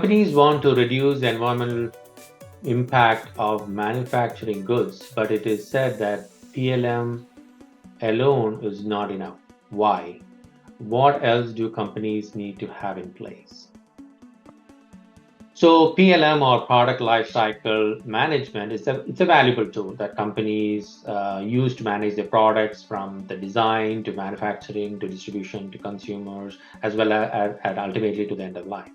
companies want to reduce the environmental impact of manufacturing goods, but it is said that PLM alone is not enough. Why? What else do companies need to have in place? So PLM, or product lifecycle management, it's a valuable tool that companies use to manage their products from the design to manufacturing to distribution to consumers, as well as ultimately to the end of life.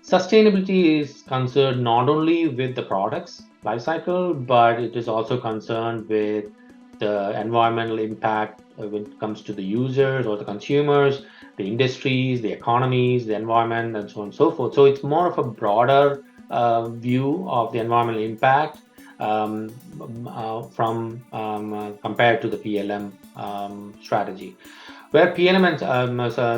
Sustainability is concerned not only with the products lifecycle, but it is also concerned with the environmental impact when it comes to the users or the consumers, the industries, the economies, the environment, and so on and so forth. So it's more of a broader view of the environmental impact compared to the PLM strategy. Where PLM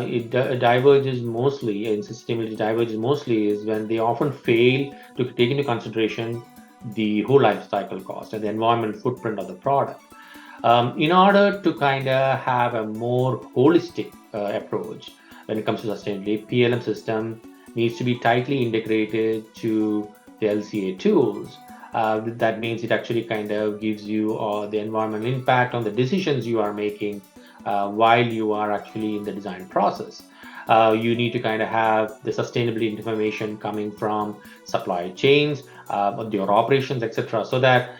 it diverges mostly, and sustainability diverges mostly, is when they often fail to take into consideration the whole life cycle cost and the environmental footprint of the product. In order to kind of have a more holistic approach when it comes to sustainability, PLM system needs to be tightly integrated to the LCA tools. That means it actually kind of gives you the environmental impact on the decisions you are making while you are actually in the design process. You need to kind of have the sustainability information coming from supply chains, your operations, etc. So that,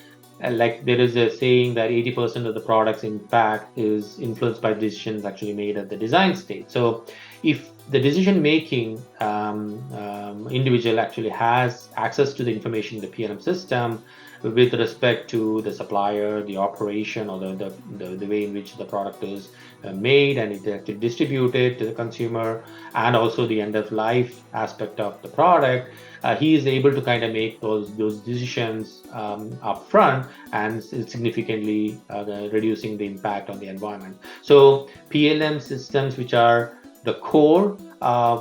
like there is a saying that 80% of the product's impact is influenced by decisions actually made at the design stage. So if the decision making individual actually has access to the information in the PLM system with respect to the supplier, the operation, or the way in which the product is made and it actually distributed to the consumer, and also the end of life aspect of the product, he is able to kind of make those decisions up front and significantly reducing the impact on the environment. So PLM systems, which are the core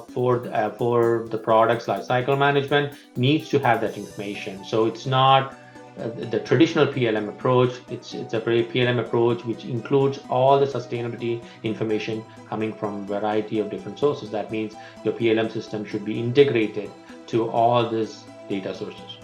for the product's lifecycle management, needs to have that information. So it's not the traditional PLM approach. It's a very PLM approach which includes all the sustainability information coming from a variety of different sources. That means your PLM system should be integrated to all these data sources.